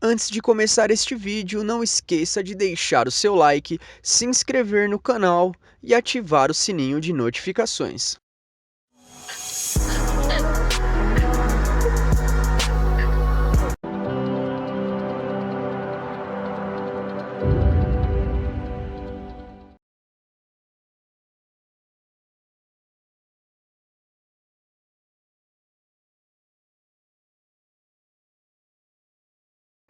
Antes de começar este vídeo, não esqueça de deixar o seu like, se inscrever no canal e ativar o sininho de notificações.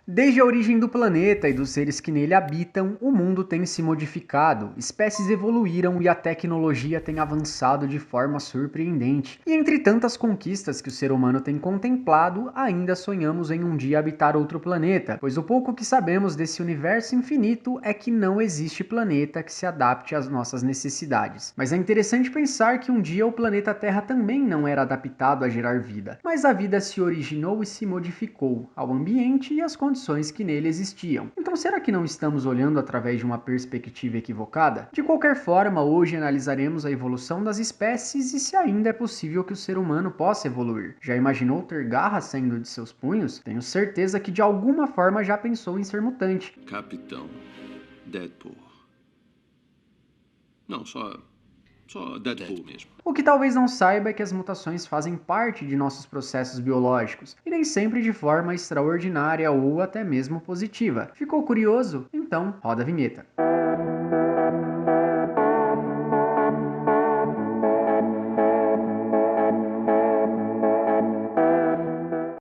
Desde a origem do planeta e dos seres que nele habitam, o mundo tem se modificado, espécies evoluíram e a tecnologia tem avançado de forma surpreendente. E entre tantas conquistas que o ser humano tem contemplado, ainda sonhamos em um dia habitar outro planeta, pois o pouco que sabemos desse universo infinito é que não existe planeta que se adapte às nossas necessidades. Mas é interessante pensar que um dia o planeta Terra também não era adaptado a gerar vida, mas a vida se originou e se modificou ao ambiente e às condições que nele existiam. Então será que não estamos olhando através de uma perspectiva equivocada? De qualquer forma, hoje analisaremos a evolução das espécies e se ainda é possível que o ser humano possa evoluir. Já imaginou ter garras saindo de seus punhos? Tenho certeza que de alguma forma já pensou em ser mutante. Capitão Deadpool. Não, só Deadpool mesmo. O que talvez não saiba é que as mutações fazem parte de nossos processos biológicos, e nem sempre de forma extraordinária ou até mesmo positiva. Ficou curioso? Então, roda a vinheta.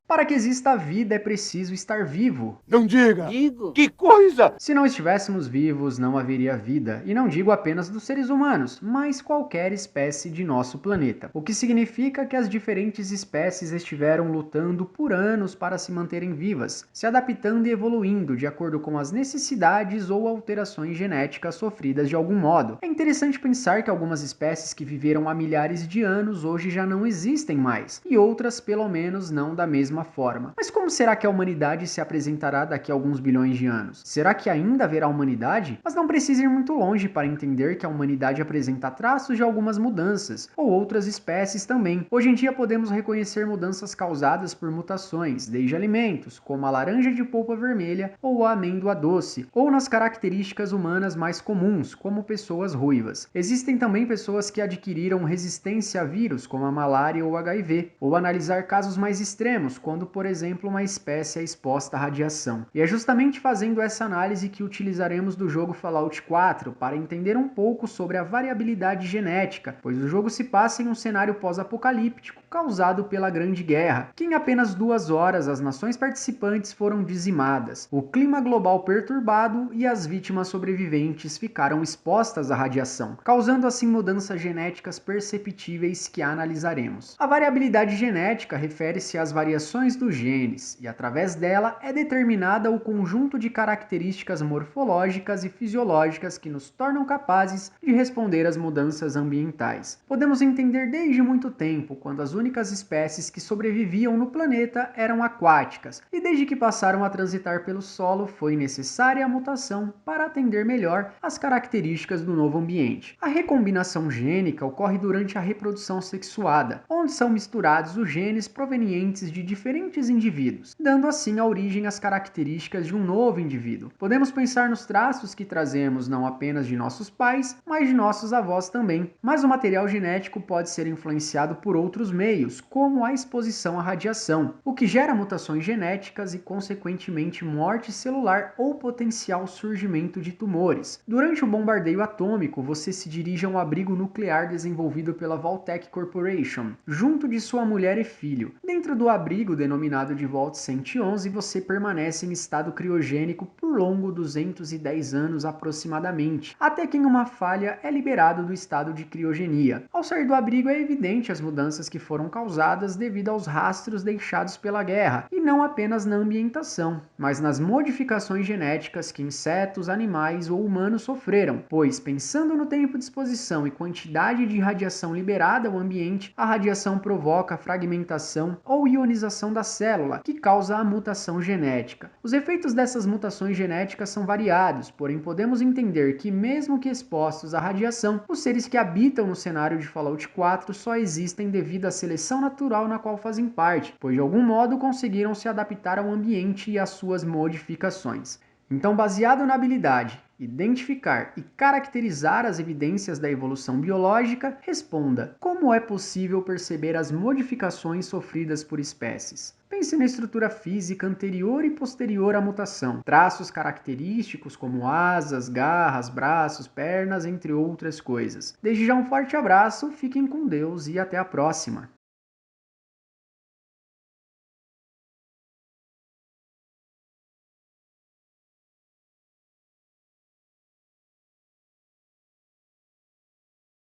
Para que exista vida é preciso estar vivo. Não diga! Digo. Que coisa! Se não estivéssemos vivos, não haveria vida, e não digo apenas dos seres humanos, mas qualquer espécie de nosso planeta. O que significa que as diferentes espécies estiveram lutando por anos para se manterem vivas, se adaptando e evoluindo de acordo com as necessidades ou alterações genéticas sofridas de algum modo. É interessante pensar que algumas espécies que viveram há milhares de anos hoje já não existem mais, e outras pelo menos não da mesma forma. Mas como será que a humanidade se apresentará daqui a alguns bilhões de anos? Será que ainda haverá humanidade? Mas não precisa ir muito longe para entender que a humanidade apresenta traços de algumas mudanças, ou outras espécies também. Hoje em dia podemos reconhecer mudanças causadas por mutações, desde alimentos, como a laranja de polpa vermelha ou a amêndoa doce, ou nas características humanas mais comuns, como pessoas ruivas. Existem também pessoas que adquiriram resistência a vírus, como a malária ou HIV, ou analisar casos mais extremos, quando, por exemplo, uma espécie é exposta à radiação. E é justamente fazendo essa análise que utilizaremos do jogo Fallout 4 para entender um pouco sobre a variabilidade genética, pois o jogo se passa em um cenário pós-apocalíptico causado pela Grande Guerra, que em apenas 2 horas as nações participantes foram dizimadas, o clima global perturbado e as vítimas sobreviventes ficaram expostas à radiação, causando assim mudanças genéticas perceptíveis que analisaremos. A variabilidade genética refere-se às variações dos genes, e através dela é determinada o conjunto de características morfológicas e fisiológicas que nos tornam capazes de responder às mudanças ambientais. Podemos entender desde muito tempo quando as únicas espécies que sobreviviam no planeta eram aquáticas, e desde que passaram a transitar pelo solo foi necessária a mutação para atender melhor às características do novo ambiente. A recombinação gênica ocorre durante a reprodução sexuada, onde são misturados os genes provenientes de diferentes indivíduos, dando assim a origem às características de um novo indivíduo. Podemos pensar nos traços que trazemos não apenas de nossos pais, mas de nossos avós também. Mas o material genético pode ser influenciado por outros meios, como a exposição à radiação, o que gera mutações genéticas e, consequentemente, morte celular ou potencial surgimento de tumores. Durante o bombardeio atômico, você se dirige a um abrigo nuclear desenvolvido pela Vaultec Corporation, junto de sua mulher e filho. Dentro do abrigo, denominado de Vault 111, você permanece em estado criogênico por longo 210 anos aproximadamente, até que em uma falha é liberado do estado de criogenia. Ao sair do abrigo é evidente as mudanças que foram causadas devido aos rastros deixados pela guerra, e não apenas na ambientação, mas nas modificações genéticas que insetos, animais ou humanos sofreram, pois, pensando no tempo de exposição e quantidade de radiação liberada ao ambiente, a radiação provoca fragmentação ou ionização da célula, que causa a mutação genética. Os efeitos dessas mutações genéticas são variados, porém podemos entender que, mesmo que expostos à radiação, os seres que habitam no cenário de Fallout 4 só existem devido à seleção seleção natural na qual fazem parte, pois de algum modo conseguiram se adaptar ao ambiente e às suas modificações. Então, baseado na habilidade identificar e caracterizar as evidências da evolução biológica, responda: como é possível perceber as modificações sofridas por espécies? Pense na estrutura física anterior e posterior à mutação, traços característicos como asas, garras, braços, pernas, entre outras coisas. Desde já um forte abraço, fiquem com Deus e até a próxima!